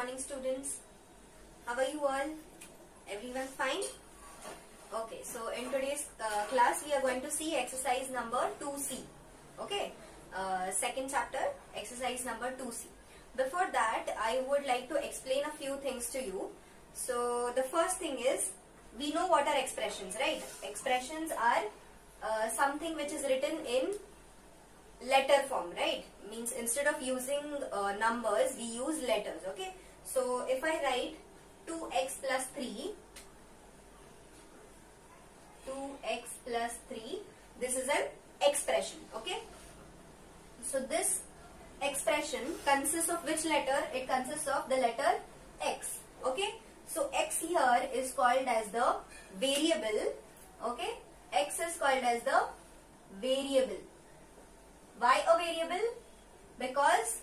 morning, students. How are you all? Everyone fine? Okay, so in today's class we are going to see exercise number 2C. Okay, second chapter, exercise number 2C. Before that, I would like to explain a few things to you. So the first thing is, we know what are expressions, right? Expressions are something which is written in letter form, right? Means instead of using numbers, we use letters. Okay, so if I write 2x plus 3, 2x plus 3, this is an expression. Okay, so this expression consists of which letter? It consists of the letter x. Okay, so x here is called as the variable. Okay, x is called as the variable. Why a variable? Because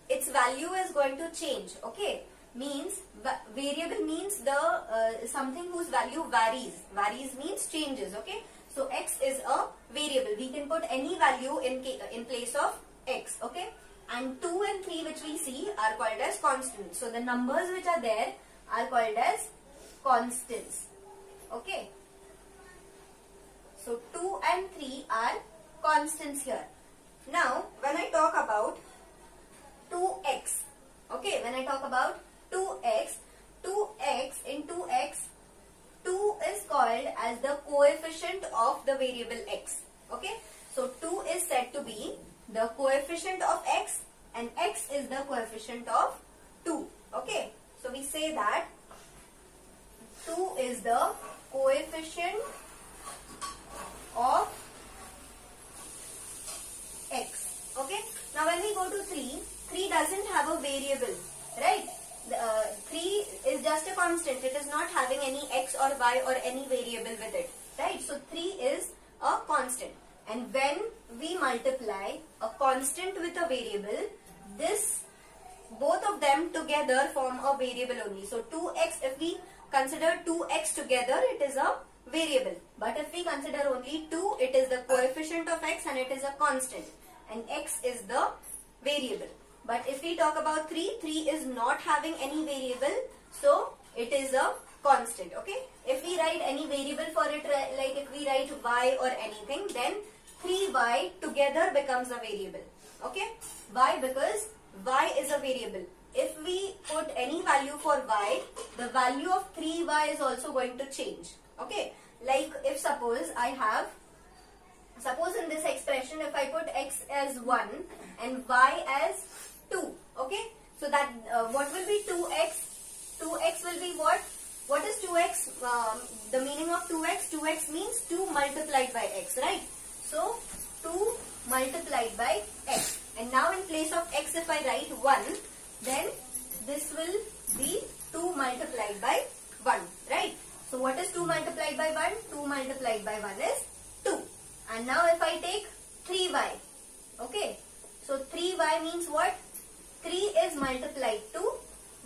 its value is going to change. Okay, means variable means the something whose value varies. Varies means changes. Okay, so x is a variable. We can put any value in place of x. Okay, and 2 and 3 which we see are called as constants. So the numbers which are there are called as constants. Okay, so 2 and 3 are constants here. Now, when I talk about 2x, okay, when I talk about 2x, 2x in 2x, 2 is called as the coefficient of the variable x. Okay, so 2 is said to be the coefficient of x and x is the coefficient of 2. Okay, so we say that 2 is the coefficient of x. Okay, now when we go to 3, 3 doesn't have a variable, right? 3 is just a constant. It is not having any x or y or any variable with it, right? So 3 is a constant, and when we multiply a constant with a variable, this both of them together form a variable only. So 2x, if we consider 2x together, it is a variable, but if we consider only 2, it is the coefficient of x and it is a constant, and x is the variable. But if we talk about 3, 3 is not having any variable, so it is a constant. Okay, if we write any variable for it, like if we write y or anything, then 3y together becomes a variable. Okay, why? Because y is a variable. If we put any value for y, the value of 3y is also going to change. Okay, like if suppose in this expression, if I put x as 1 and y as 2, okay, so that what will be 2x? 2x will be what? What is 2x? The meaning of 2x? 2x means 2 multiplied by x, right? So 2 multiplied by x, and now in place of x if I write 1, then this will be 2 multiplied by 1, right? So what is 2 multiplied by 1? 2 multiplied by 1 is 2. And now if I take 3y, okay, so 3y means what? 3 is multiplied to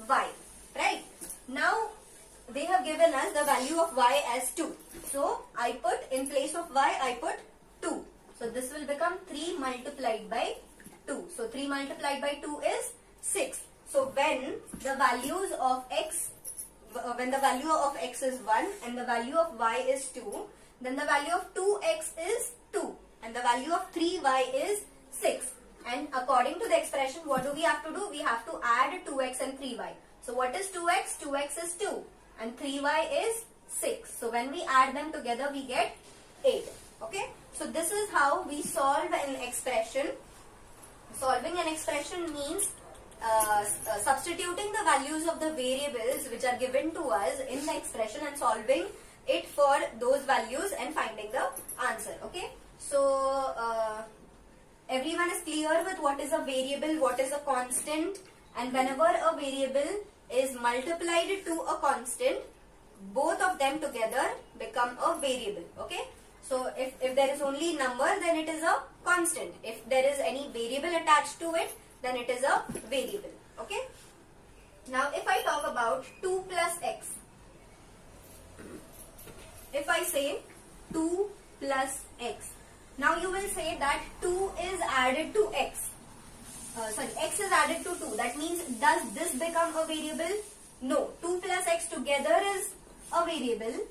y, right? Now they have given us the value of y as 2. So I put, in place of y, I put 2. So this will become 3 multiplied by 2. So 3 multiplied by 2 is 6. So when the values of x, when the value of x is 1 and the value of y is 2, then the value of 2x is 2 and the value of 3y is 6. And according to the expression, what do we have to do? We have to add 2x and 3y. So what is 2x? 2x is 2 and 3y is 6. So when we add them together, we get 8. Okay, so this is how we solve an expression. Solving an expression means substituting the values of the variables which are given to us in the expression and solving it for those values and finding the answer. Okay, so everyone is clear with what is a variable, what is a constant, and whenever a variable is multiplied to a constant, both of them together become a variable. Okay, so if there is only number, then it is a constant. If there is any variable attached to it, then it is a variable. Okay, now if I talk about 2 plus x, if I say 2 plus x, now you will say that 2 is added to x. x is added to 2. That means, does this become a variable? No. 2 plus x together is a variable.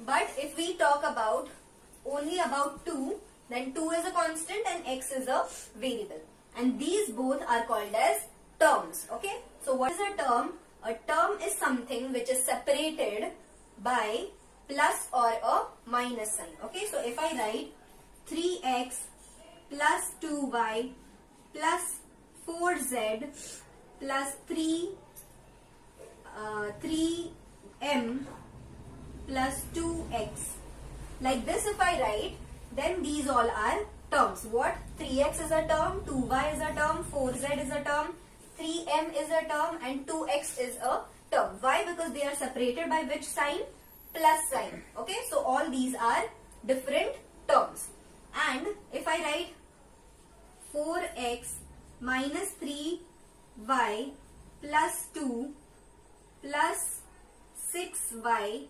But if we talk about only about 2, then 2 is a constant and x is a variable. And these both are called as terms. Okay. So what is a term? A term is something which is separated by plus or a minus sign. Okay. So if I write 3x plus 2y plus 4z plus 3m plus 2x. Like this if I write, then these all are terms. What? 3x is a term, 2y is a term, 4z is a term, 3m is a term and 2x is a term. Why? Because they are separated by which sign? Plus sign. Okay, so all these are different terms. And if I write 4x minus 3y plus 2 plus 6y,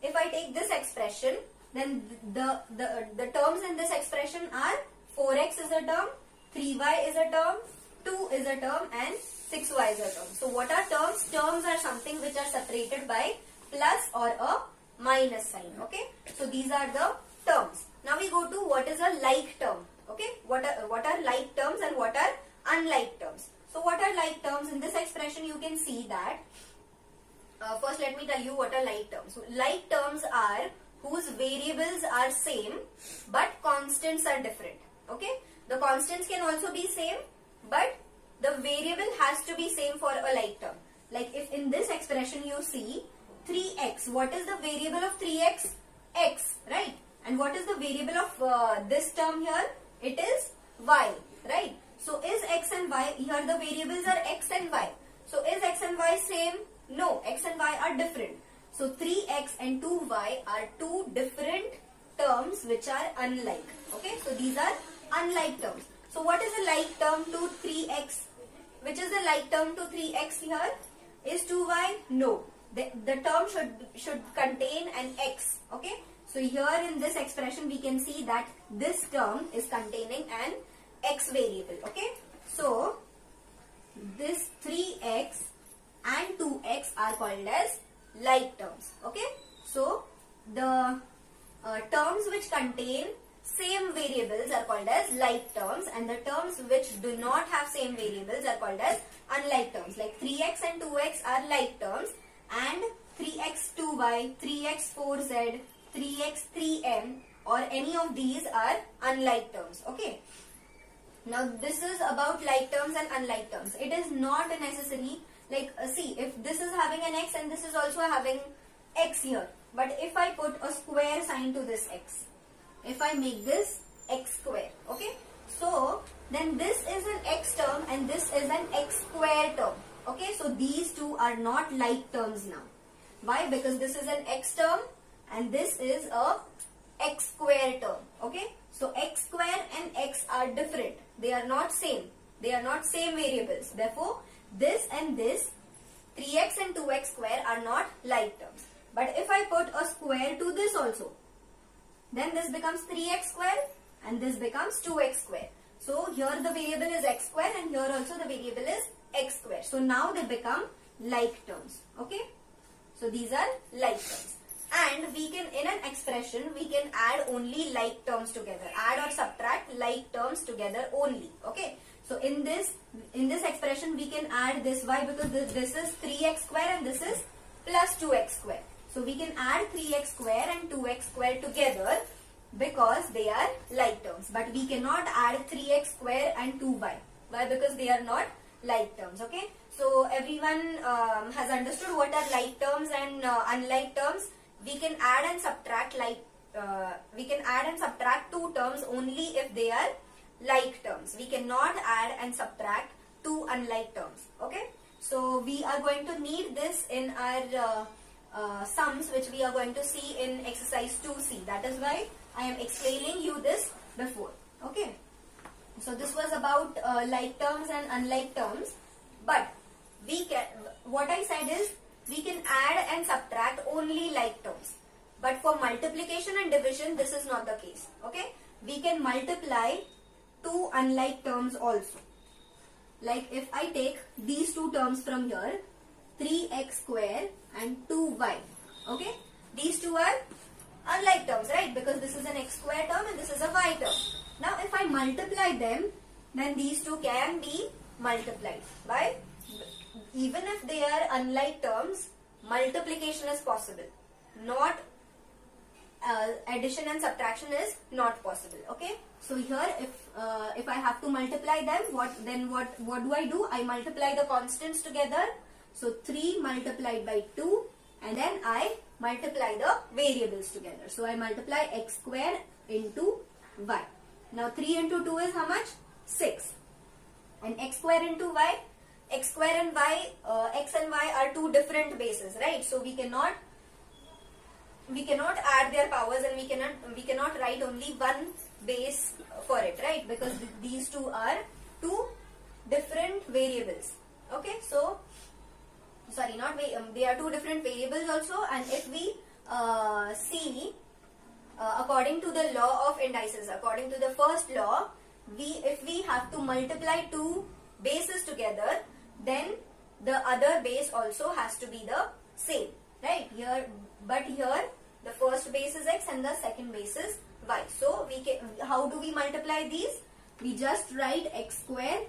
if I take this expression, then the terms in this expression are 4x is a term, 3y is a term, 2 is a term and 6y is a term. So what are terms? Terms are something which are separated by plus or a minus sign. Okay. So these are the terms. Now we go to what is a like term. Okay. What are like terms and what are unlike terms. So what are like terms? In this expression you can see that first let me tell you what are like terms. So, like terms are whose variables are same but constants are different. Okay. The constants can also be same but the variable has to be same for a like term. Like if in this expression you see 3x, what is the variable of 3x? X, right? And what is the variable of this term here? It is y, right? So is x and y, here the variables are x and y. So is x and y same? No, x and y are different. So 3x and 2y are two different terms which are unlike. Okay, so these are unlike terms. So what is a like term to 3x? Which is a like term to 3x here? Is 2y? No. The term should contain an x. Okay. So here in this expression we can see that this term is containing an x variable. Okay. So this 3x and 2x are called as like terms. Okay. So the terms which contain same variables are called as like terms and the terms which do not have same variables are called as unlike terms. Like 3x and 2x are like terms and 3x 2y, 3x 4z, 3x 3m or any of these are unlike terms. Okay. Now this is about like terms and unlike terms. It is not necessary, like see, if this is having an x and this is also having x here, but if I put a square sign to this x, if I make this x square, okay, so then this is an x term and this is an x square term. Okay, so these two are not like terms now. Why? Because this is an x term and this is a x square term. Okay, so x square and x are different. They are not same. They are not same variables. Therefore, this and this 3x and 2x square are not like terms. But if I put a square to this also, then this becomes 3x square and this becomes 2x square. So here the variable is x square and here also the variable is x square. So now they become like terms. Okay. So these are like terms. And we can, in an expression, we can add only like terms together. Add or subtract like terms together only. Okay. So in this expression we can add this. Why? Because this is 3x square and this is plus 2x square. So we can add 3x square and 2x square together because they are like terms. But we cannot add 3x square and 2y. Why? Because they are not like terms. Okay. So everyone has understood what are like terms and unlike terms. We can add and subtract two terms only if they are like terms. We cannot add and subtract two unlike terms. Okay. So we are going to need this in our sums which we are going to see in exercise 2C. That is why I am explaining you this before. Okay. So this was about like terms and unlike terms. But we can, what I said is we can add and subtract only like terms. But for multiplication and division this is not the case. Okay. We can multiply two unlike terms also. Like if I take these two terms from here, 3x square and 2y. Okay, these two are unlike terms, right? Because this is an x square term and this is a y term. Now if I multiply them, then these two can be multiplied. Why? Even if they are unlike terms, multiplication is possible. Not addition and subtraction is not possible. Okay. So here, if I have to multiply them, what do? I multiply the constants together. So 3 multiplied by 2, and then I multiply the variables together. So I multiply x square into y. Now 3 into 2 is how much? 6. And x square into y. X square and y, x and y are two different bases, right? So we cannot add their powers, and we cannot write only one base for it, right? Because these two are two different variables. Okay, so sorry, not they are two different variables also. And if we see according to the law of indices, according to the first law, if we have to multiply two bases together, then the other base also has to be the same, right? But here the first base is x and the second base is y. So how do we multiply these? We just write x square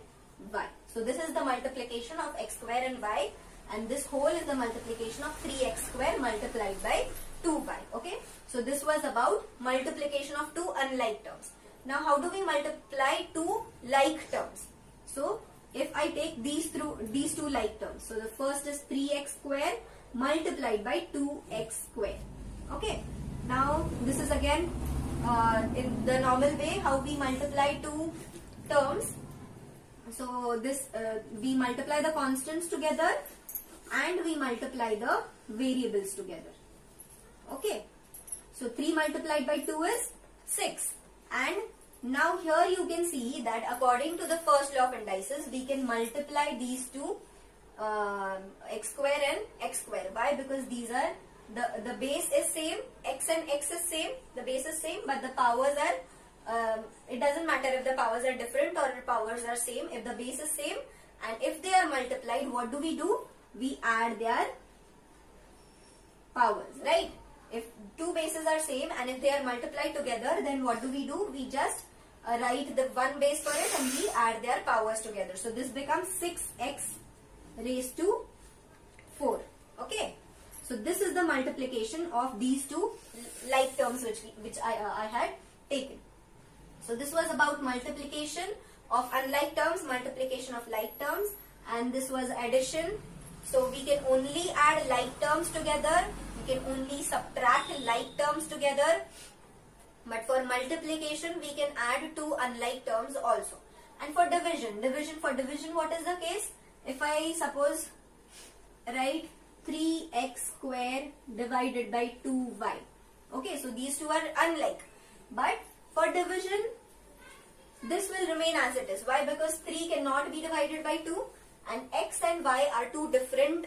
y. So this is the multiplication of x square and y, and this whole is the multiplication of 3x square multiplied by 2y. Okay, so this was about multiplication of two unlike terms. Now how do we multiply two like terms? So if I take these two like terms, so the first is 3x square multiplied by 2x square. Okay, now this is again in the normal way how we multiply two terms. So this we multiply the constants together and we multiply the variables together. Okay, so 3 multiplied by 2 is 6. And now here you can see that according to the first law of indices, we can multiply these two x square and x square. Why? Because these are the base is same, x and x is same, the base is same, but the powers are it doesn't matter if the powers are different or the powers are same. If the base is same and if they are multiplied, what do? We add their powers, right? If two bases are same and if they are multiplied together, then what do? We just write the one base for it and we add their powers together. So this becomes 6x raised to 4. Okay. So this is the multiplication of these two like terms which I had taken. So this was about multiplication of unlike terms, multiplication of like terms, and this was addition. So we can only add like terms together. We can only subtract like terms together. But for multiplication, we can add two unlike terms also. And for division, what is the case? If I suppose write 3x square divided by 2y. Okay, so these two are unlike. But for division, this will remain as it is. Why? Because 3 cannot be divided by 2 and x and y are two different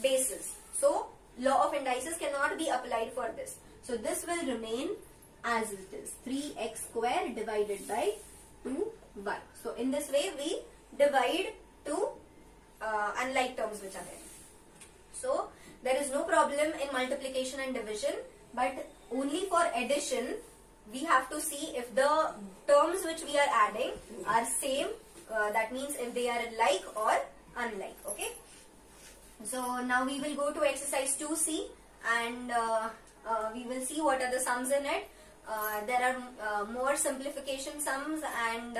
bases. So law of indices cannot be applied for this. So this will remain as it is. 3x square divided by 2y. So in this way we divide two unlike terms which are there. So there is no problem in multiplication and division, but only for addition we have to see if the terms which we are adding are same. That means if they are like or unlike. Okay. So now we will go to exercise 2C and we will see what are the sums in it. There are more simplification sums and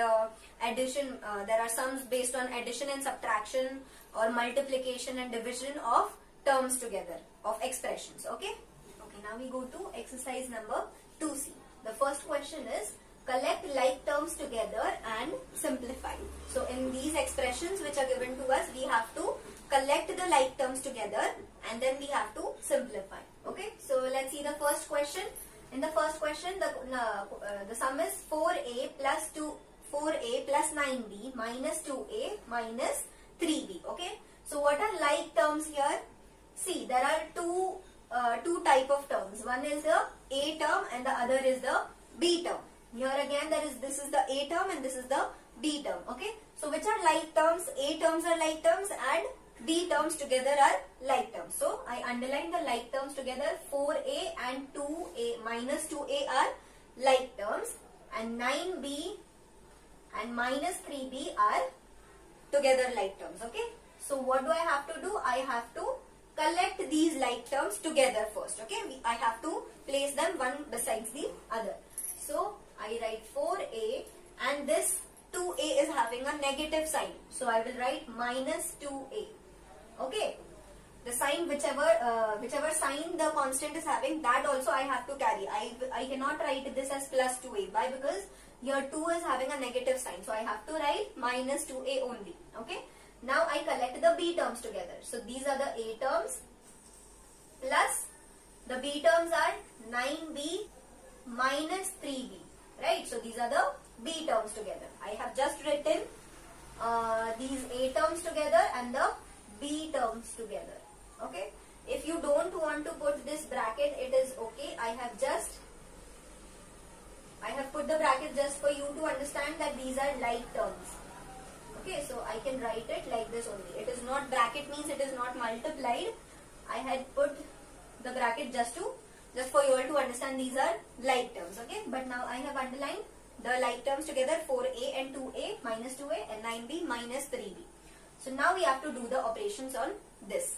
addition. There are sums based on addition and subtraction or multiplication and division of terms together, of expressions. Okay. Okay. Now we go to exercise number 2C. The first question is collect like terms together and simplify. So in these expressions which are given to us, we have to collect the like terms together and then we have to simplify. Okay. So let's see the first question. In the first question, the sum is 4a plus 9b minus 2a minus 3b. Okay. So what are like terms here? See, there are two type of terms. One is the a term and the other is the b term. Here again this is the A term and this is the B term. Okay, so which are like terms? A terms are like terms and B terms together are like terms. So I underline the like terms together. 4A and 2A minus 2A are like terms, and 9B and minus 3B are together like terms. Okay, so what do I have to do? I have to collect these like terms together first. Okay, I have to place them one besides the other. So I write 4A, and this 2A is having a negative sign, so I will write minus 2A. Okay, the sign whichever sign the constant is having, that also I have to carry. I cannot write this as plus 2A. Why? Because here 2 is having a negative sign, so I have to write minus 2A only. Okay, now I collect the B terms together. So these are the A terms plus the B terms are 9B minus 3B. Right, so these are the B terms together. I have just written these A terms together and the B terms together. Okay, if you don't want to put this bracket, it is okay. I have put the bracket just for you to understand that these are like terms. Okay, so I can write it like this only. It is not, bracket means it is not multiplied. I had put the bracket just for you all to understand these are like terms. Okay, but now I have underlined the like terms together, 4A and 2A minus 2A and 9B minus 3B. So now we have to do the operations on this.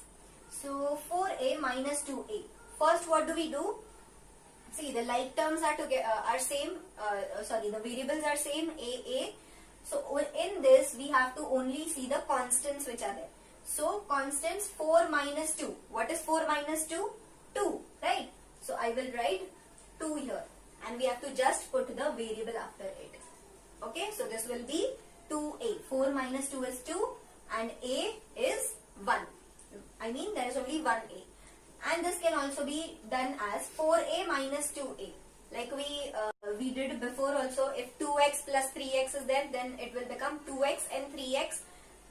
So 4A minus 2A. First, what do we do? See, the like terms are same. The variables are same, A. So in this we have to only see the constants which are there. So constants 4 minus 2. What is 4 minus 2? 2, right? So I will write 2 here, and we have to just put the variable after it. Okay, so this will be 2A. 4 minus 2 is 2 and A is 1. I mean there is only 1A. And this can also be done as 4A minus 2A. Like we did before also. If 2x plus 3x is there, then it will become 2x and 3x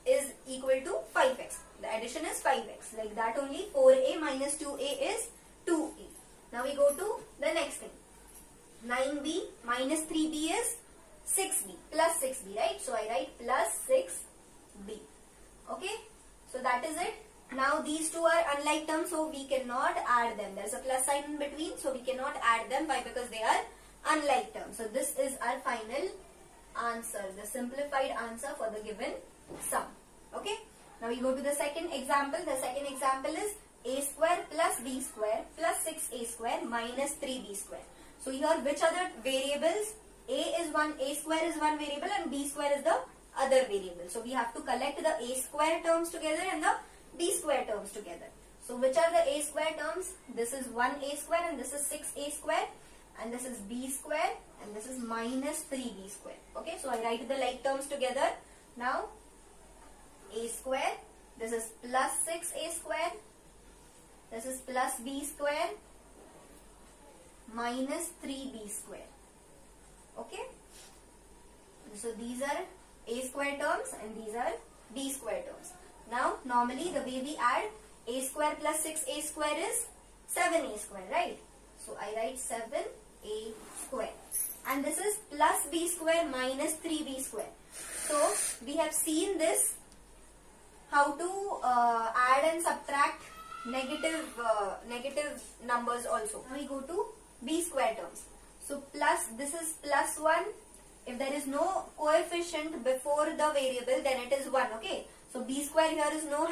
is equal to 5x. The addition is 5x. Like that only. 4A minus 2A is 2A. Now we go to the next thing. 9B minus 3B is 6B plus 6B, right? So I write plus 6B. Okay, so that is it. Now these two are unlike terms, so we cannot add them. There is a plus sign in between, so we cannot add them. Why? Because they are unlike terms. So this is our final answer, the simplified answer for the given sum. Okay, now we go to the second example. The second example is A square plus B square plus 6A square minus 3B square. So here which are the variables? A square is one variable and B square is the other variable. So we have to collect the A square terms together and the B square terms together. So which are the A square terms? This is 1A square and this is 6A square, and this is B square and this is minus 3B square. Okay, so I write the like terms together. Now A square, this is plus 6A square, this is plus B square minus 3B square. Okay, so these are A square terms and these are B square terms. Now normally the way we add A square plus 6A square is 7A square, right? So I write 7A square, and this is plus B square minus 3B square. So we have seen this, how to add and subtract negative numbers also. Now we go to B square terms. So plus, this is plus 1. If there is no coefficient before the variable, then it is 1. Okay, so B square here is not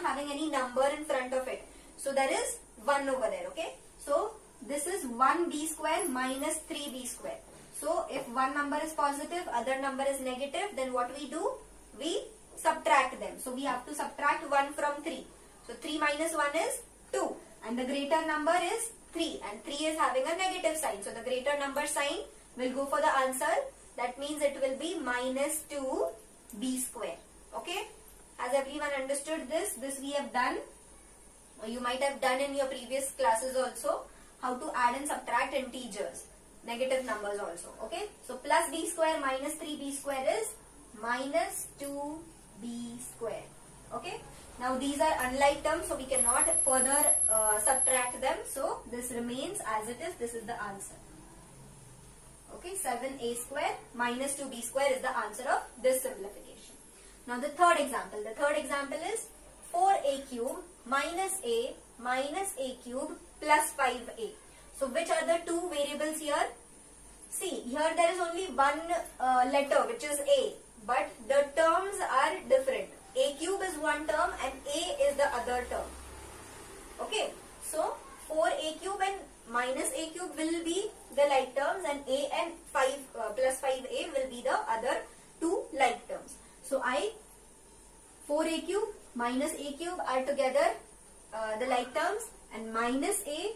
having any number in front of it, so there is 1 over there. Okay, so this is 1B square minus 3B square. So if one number is positive, other number is negative, then what we do? We subtract them. So we have to subtract 1 from 3. So 3 minus 1 is 2, and the greater number is 3, and 3 is having a negative sign. So the greater number sign will go for the answer. That means it will be minus 2B square. Okay, has everyone understood this? This we have done. You might have done in your previous classes also, how to add and subtract integers, negative numbers also. Okay, so plus B square minus 3B square is minus 2B square. Okay, now these are unlike terms, so we cannot further subtract them. So this remains as it is. This is the answer. Okay, 7a square minus 2b square is the answer of this simplification. Now the third example. The third example is 4a cube minus a cube plus 5a. So which are the two variables here? See, here there is only one letter which is a, but the terms are different. A cube is one term and a is the other term. Okay, so 4a cube and minus a cube will be the like terms, and a and 5 plus 5a will be the other two like terms. So 4a cube minus a cube are together the like terms, and minus a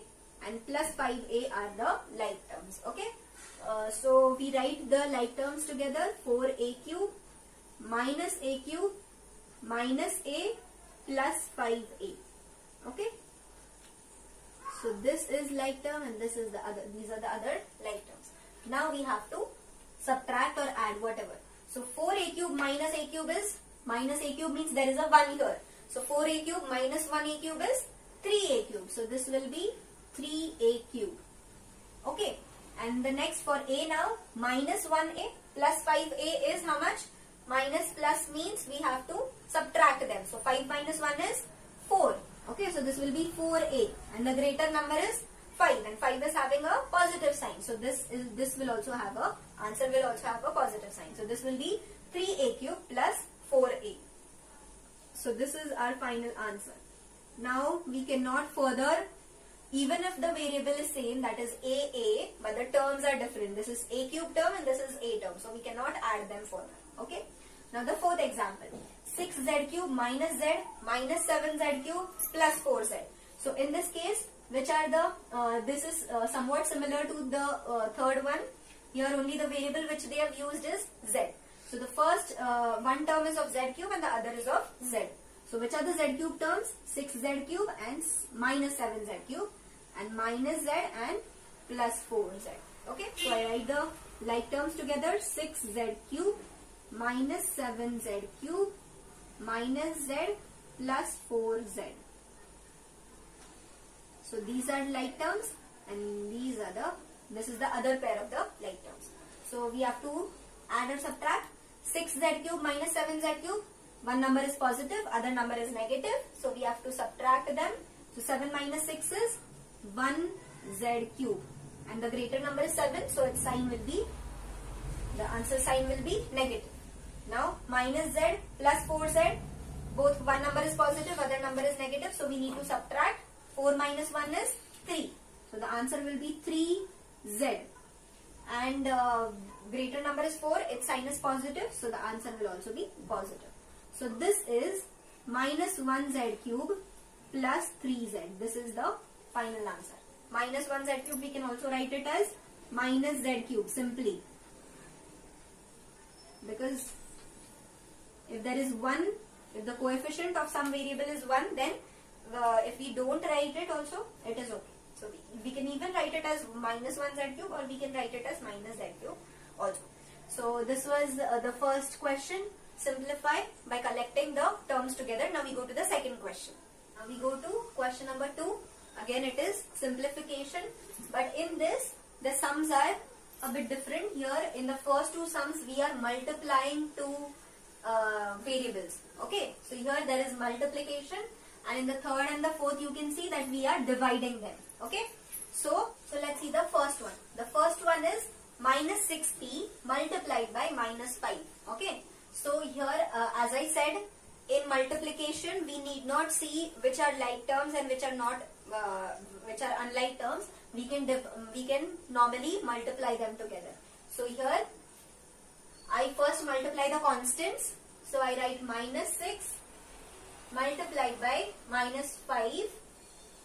and plus 5a are the like terms. Okay, so we write the like terms together. 4a cube minus a cube minus a plus 5a. Okay, so this is like term and this is the other. These are the other like terms. Now we have to subtract or add whatever. So 4a cube minus a cube is, minus a cube means there is a 1 here. So 4a cube minus 1a cube is 3a cube. So this will be 3a cube. Okay, and the next for a now, minus 1a plus 5a is how much? Minus plus means we have to subtract them. So 5 minus 1 is 4. Okay, so this will be 4a, and the greater number is 5, and 5 is having a positive sign. So this will also have a answer will also have a positive sign. So this will be 3a cube plus 4a. So this is our final answer. Now we cannot further, even if the variable is same, that is a, but the terms are different. This is a cube term and this is a term. So we cannot add them further. Okay. Now the fourth example. 6z cube minus z minus 7z cube plus 4z. So in this case, which are the, this is somewhat similar to the third one. Here only the variable which they have used is z. So the first one term is of z cube and the other is of z. So which are the z cube terms? 6z cube and minus 7z cube, and minus z and plus 4z. Okay, so I write the like terms together. 6z cube minus 7z cube minus z plus 4z. So these are like terms and these are this is the other pair of the like terms. So we have to add or subtract. 6z cube minus 7z cube, one number is positive, other number is negative. So we have to subtract them. So 7 minus 6 is 1z cube, and the greater number is 7, so its sign will be, the answer sign will be negative. Now minus z plus 4z, both one number is positive, other number is negative, so we need to subtract. 4 minus 1 is 3, so the answer will be 3z, and greater number is 4, its sign is positive, so the answer will also be positive. So this is minus 1z cube plus 3z. This is the final answer. Minus 1z cube, we can also write it as minus z cube simply, because if there is 1, if the coefficient of some variable is 1, then if we don't write it also, it is okay. So we can even write it as minus 1z cube, or we can write it as minus z cube also. So this was the first question. Simplify by collecting the terms together. Now we go to the second question. Now we go to question number 2. Again it is simplification, but in this the sums are a bit different. Here in the first two sums we are multiplying two variables. Okay, so here there is multiplication, and in the third and the fourth you can see that we are dividing them. Okay, so let's see the first one. The first one is minus 6p multiplied by minus 5. Okay, so here as I said, in multiplication we need not see which are like terms and which are not which are unlike terms. We can normally multiply them together. So here I first multiply the constants. So I write minus 6 multiplied by minus 5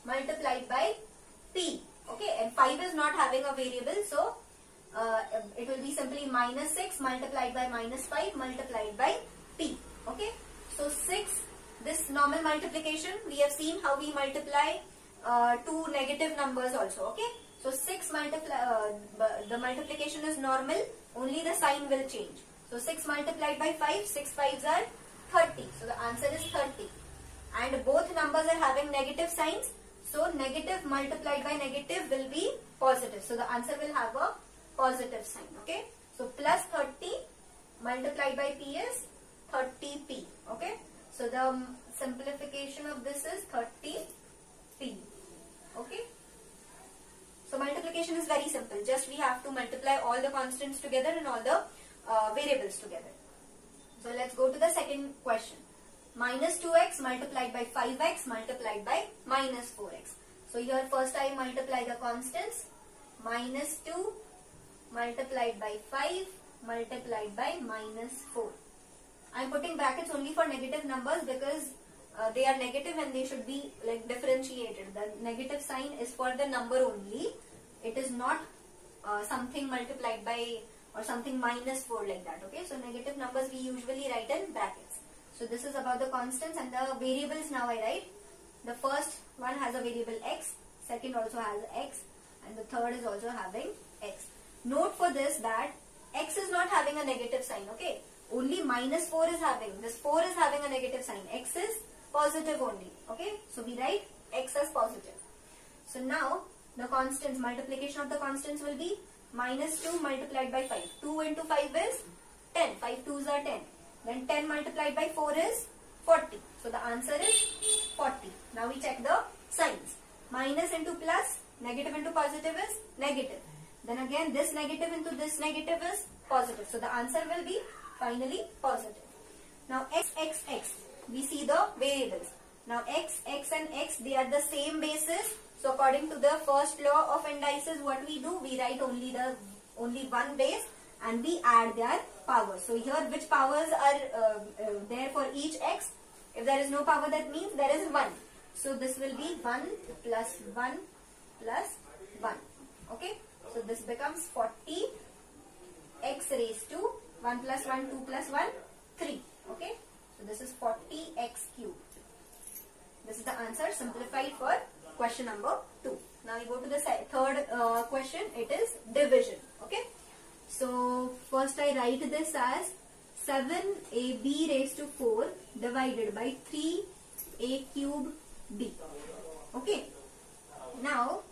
multiplied by p. Okay, and 5 is not having a variable, so it will be simply minus 6 multiplied by minus 5 multiplied by p. Okay, so 6, this normal multiplication, we have seen how we multiply two negative numbers also. Okay, so 6 the multiplication is normal, only the sign will change. So 6 multiplied by 5, 6 5s are 30. So the answer is 30. And both numbers are having negative signs. So negative multiplied by negative will be positive. So the answer will have a positive sign. Okay, so plus 30 multiplied by p is 30p. Okay, so the simplification of this is 30p. Okay, so multiplication is very simple. Just we have to multiply all the constants together and all the variables together. So let's go to the second question. Minus 2x multiplied by 5x multiplied by minus 4x. So here first I multiply the constants. Minus 2 multiplied by 5 multiplied by minus 4. I am putting brackets only for negative numbers because they are negative and they should be like differentiated. The negative sign is for the number only. It is not something multiplied by or something minus 4 like that. Okay, so negative numbers we usually write in brackets. So this is about the constants, and the variables now I write. The first one has a variable x, second also has x, and the third is also having x. Note for this that x is not having a negative sign. Okay, only minus 4 is having. This 4 is having a negative sign. X is positive only. Okay, so we write x as positive. So now the constants, multiplication of the constants will be minus 2 multiplied by 5. 2 into 5 is 10. 5 2s are 10. Then 10 multiplied by 4 is 40. So the answer is 40. Now we check the signs. Minus into plus, negative into positive is negative. Then again this negative into this negative is positive. So the answer will be finally positive. Now x, x, x. We see the variables. Now x, x and x, they are the same basis. So according to the first law of indices, what we do? We write only one base and we add their powers. So here which powers are there for each x? If there is no power, that means there is 1. So this will be 1 plus 1 plus 1. Okay. So this becomes 40 x raised to 1 plus 1, 2 plus 1, 3. Okay. So this is 40 x cubed. This is the answer simplified for question number 2. Now we go to the third question. It is division. Okay. So first I write this as 7ab raised to 4 divided by 3a cube b. Okay. Now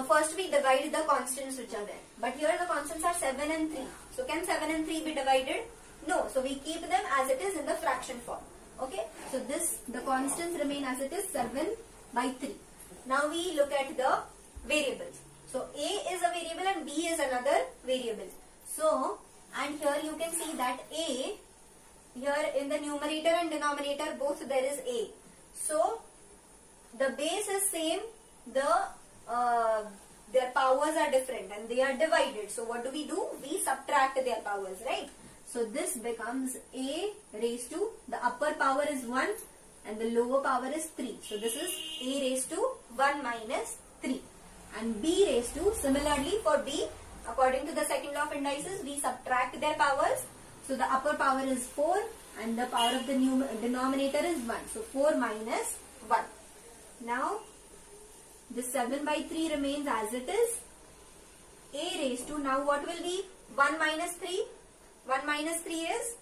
first we divide the constants which are there. But here the constants are 7 and 3. So can 7 and 3 be divided? No. So we keep them as it is in the fraction form. Okay. So the constants remain as it is 7 by 3. Now we look at the variables. So a is a variable and b is another variable. So, and here you can see that a, here in the numerator and denominator both there is a. So the base is same, their powers are different and they are divided. So what do? We subtract their powers, right? So this becomes a raised to, the upper power is 1 and the lower power is 3. So this is a raised to 1 minus 3. And b raised to, similarly for b, according to the second law of indices, we subtract their powers. So the upper power is 4 and the power of the denominator is 1. So 4 minus 1. Now this 7 by 3 remains as it is. A raised to, now what will be 1 minus 3? 1 minus 3 is,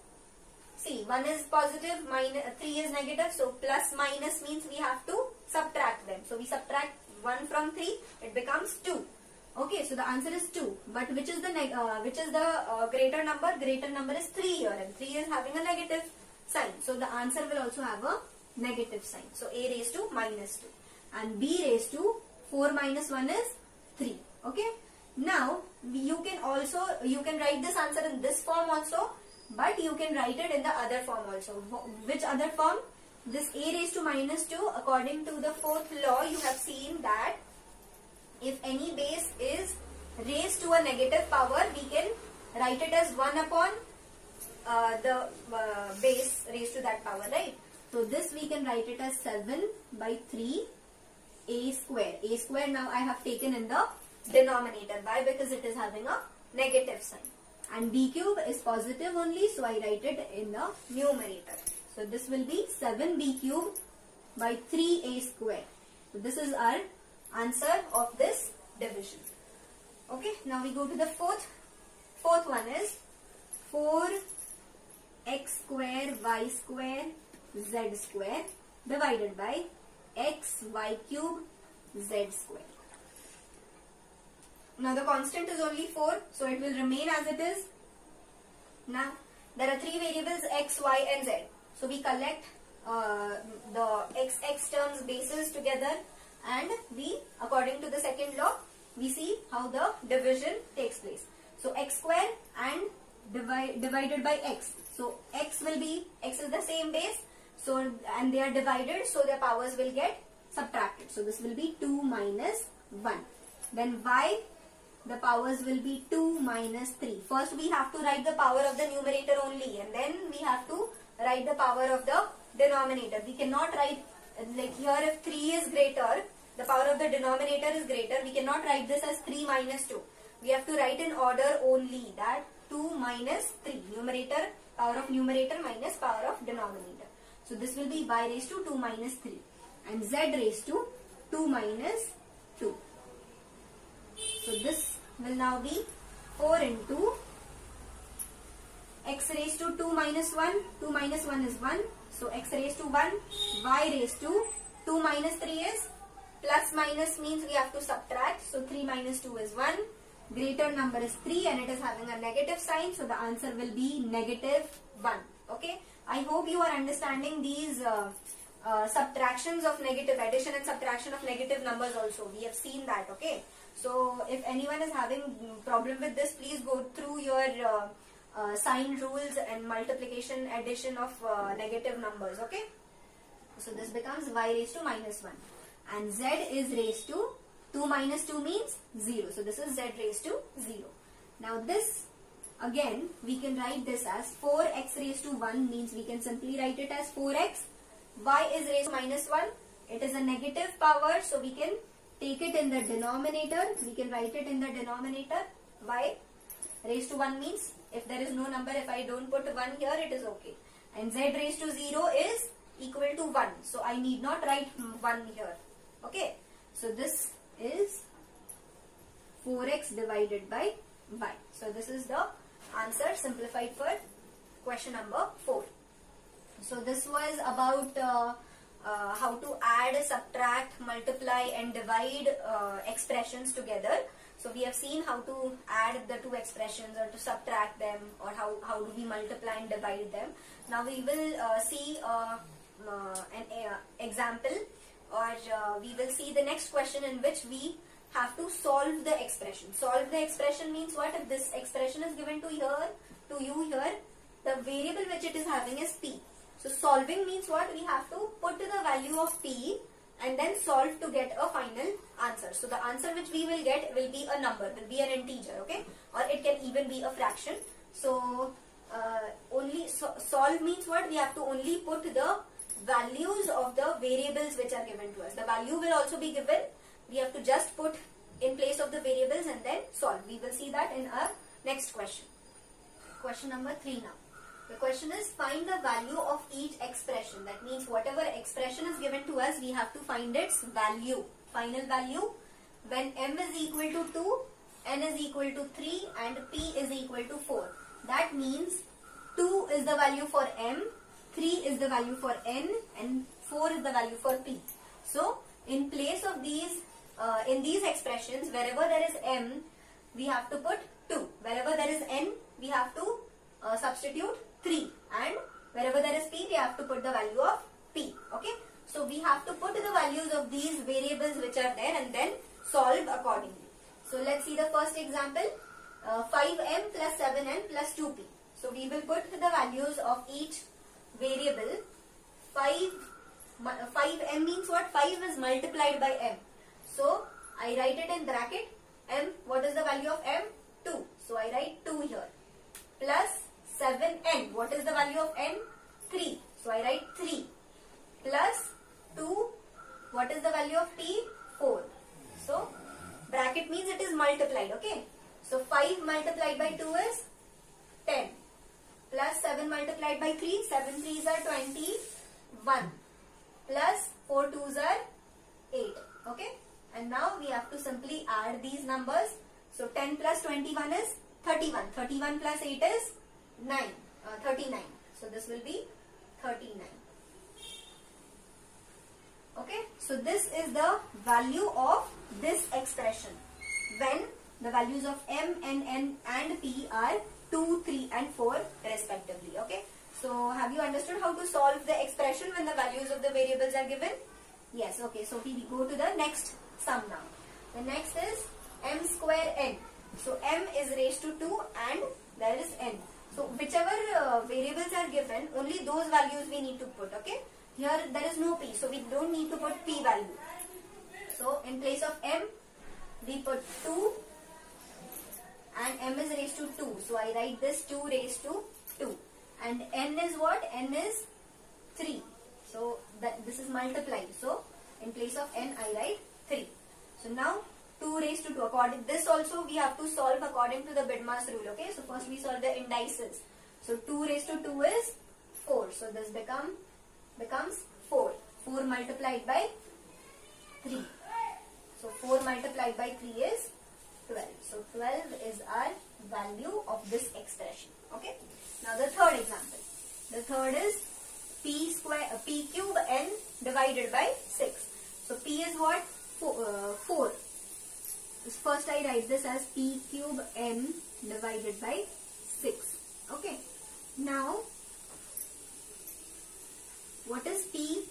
see, 1 is positive, 3 is negative. So plus minus means we have to subtract them. So we subtract 1 from 3, it becomes 2. Okay, so the answer is 2. But which is the greater number? Greater number is 3 here, and 3 is having a negative sign. So the answer will also have a negative sign. So a raised to minus 2. And b raised to 4 minus 1 is 3. Okay. Now you can write this answer in this form also, but you can write it in the other form also. Which other form? This a raised to minus 2, according to the fourth law, you have seen that if any base is raised to a negative power, we can write it as 1 upon the base raised to that power, right? So this we can write it as 7 by 3 a square. A square now I have taken in the denominator. Why? Because it is having a negative sign. And b cube is positive only, so I write it in the numerator. So this will be 7b cubed by 3a square. So this is our answer of this division. Okay, now we go to the fourth. Fourth one is 4x square y square z square divided by x y cube z square. Now the constant is only 4, so it will remain as it is. Now there are 3 variables x, y and z. So we collect the x terms bases together, and we, according to the second law, we see how the division takes place. So x square and divided by x. So x is the same base, so and they are divided, so their powers will get subtracted. So this will be 2 minus 1. Then y, the powers will be 2 minus 3. First we have to write the power of the numerator only, and then we have to write the power of the denominator. We cannot write, like here, if 3 is greater, the power of the denominator is greater, we cannot write this as 3 minus 2. We have to write in order only, that 2 minus 3. Numerator, power of numerator minus power of denominator. So this will be y raised to 2 minus 3 and z raised to 2 minus 2. So this will now be 4 into x raised to 2 minus 1. 2 minus 1 is 1. So x raised to 1. Y raised to 2 minus 3 is, plus minus means we have to subtract. So 3 minus 2 is 1. Greater number is 3 and it is having a negative sign. So the answer will be negative 1. Okay. I hope you are understanding these subtractions of negative, addition and subtraction of negative numbers also. We have seen that. Okay. So if anyone is having problem with this, please go through your sign rules and multiplication, addition of negative numbers. Okay. So this becomes y raised to minus 1 and z is raised to 2 minus 2 means 0. So this is z raised to 0. Now this again we can write this as 4x raised to 1 means we can simply write it as 4x. Y is raised to minus 1. It is a negative power, so we can take it in the denominator. We can write it in the denominator. Y raised to 1 means if there is no number, if I don't put 1 here, it is okay. And z raised to 0 is equal to 1. So I need not write 1 here. Okay. So this is 4x divided by y. So this is the answer simplified for question number 4. So this was about how to add, subtract, multiply and divide expressions together. So we have seen how to add the two expressions or to subtract them, or how do we multiply and divide them. Now we will see an example, or we will see the next question in which we have to solve the expression. Solve the expression means what? If this expression is given to you here, the variable which it is having is p. So solving means what? We have to put the value of p and then solve to get a final answer. So the answer which we will get will be a number, will be an integer, okay? Or it can even be a fraction. So solve means what? We have to only put the values of the variables which are given to us. The value will also be given. We have to just put in place of the variables and then solve. We will see that in our next question. Question number 3 now. The question is, find the value of each expression. That means whatever expression is given to us, we have to find its value, final value, when m is equal to 2, n is equal to 3 and p is equal to 4. That means 2 is the value for m, 3 is the value for n and 4 is the value for p. So in place of these, in these expressions, wherever there is m, we have to put 2. Wherever there is n, we have to substitute 3, and wherever there is p, we have to put the value of p. Okay. So we have to put the values of these variables which are there and then solve accordingly. So let's see the first example. 5m plus 7n plus 2p. So we will put the values of each variable. 5m means what? 5 is multiplied by m. So I write it in bracket. M, what is the value of m? 2. So I write 2 here. Plus 7n. What is the value of n? 3. So I write 3. Plus 2. What is the value of p? 4. So bracket means it is multiplied. Okay. So 5 multiplied by 2 is 10. Plus 7 multiplied by 3. 7 3s are 21. Plus 4 2s are 8. Okay. And now we have to simply add these numbers. So 10 plus 21 is 31. 31 plus 8 is 39. So this will be 39. Okay. So this is the value of this expression when the values of m and n and p are 2, 3 and 4 respectively. Okay. So have you understood how to solve the expression when the values of the variables are given? Yes. Okay. So we go to the next sum now. The next is m square n. So m is raised to 2 and there is n. So whichever variables are given, only those values we need to put. Okay. Here there is no p, so we don't need to put p value. So in place of m, we put 2 and m is raised to 2. So I write this 2 raised to 2. And n is what? N is 3. So this is multiplied. So in place of n, I write 3. So now 2 raised to 2. This also we have to solve according to the BIDMAS rule. Okay. So first we solve the indices. So 2 raised to 2 is 4. So this becomes 4. 4 multiplied by 3. So 4 multiplied by 3 is 12. So 12 is our value of this expression. Okay. Now the third example. The third is p cube n divided by 6. So p is what? 4. First I write this as p cube n divided by 6. Okay. Now what is p?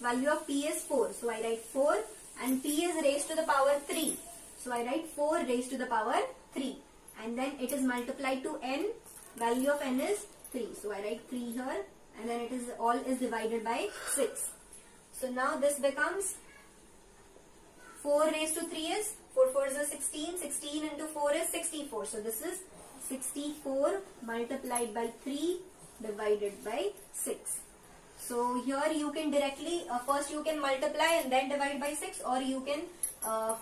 Value of p is 4. So I write 4 and p is raised to the power 3. So I write 4 raised to the power 3 and then it is multiplied to n. Value of n is 3. So I write 3 here and then it is all is divided by 6. So now this becomes 4 raised to 3 is 4 4s are 16. 16 into 4 is 64. So this is 64 multiplied by 3 divided by 6. So here you can directly, first you can multiply and then divide by 6, or you can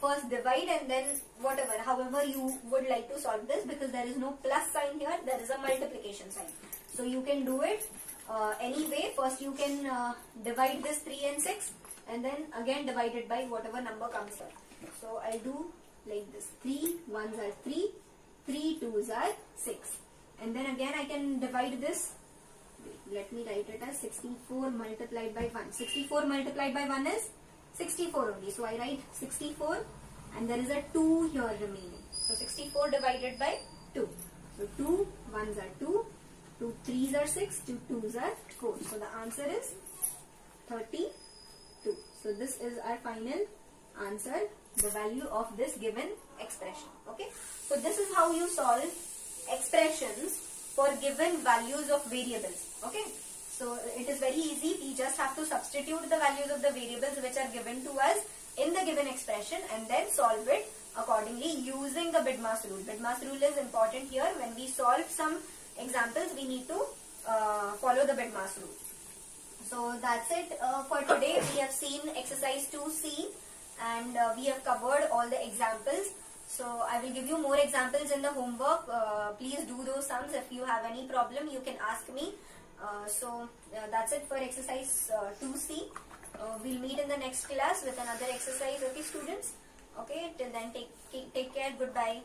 first divide and then whatever, however you would like to solve this, because there is no plus sign here, there is a multiplication sign. So you can do it anyway. First you can divide this 3 and 6 and then again divide it by whatever number comes here. So I'll do like this. 3 1s are 3, 3 2s are 6, and then again I can divide this. Let me write it as 64 multiplied by 1. 64 multiplied by 1 is 64 only. So I write 64 and there is a 2 here remaining. So 64 divided by 2. So 2 1s are 2, 2 3s are 6, 2 2s are 4. So the answer is 32. So this is our final answer, the value of this given expression. Okay. So this is how you solve expressions for given values of variables. Okay. So it is very easy. We just have to substitute the values of the variables which are given to us in the given expression and then solve it accordingly using the BIDMAS rule. BIDMAS rule is important here. When we solve some examples, we need to follow the BIDMAS rule. So that's it for today. We have seen exercise 2C and we have covered all the examples. So I will give you more examples in the homework. Please do those sums. If you have any problem, you can ask me. That's it for exercise 2C. We'll meet in the next class with another exercise. Okay, students? Okay, till then take care. Goodbye.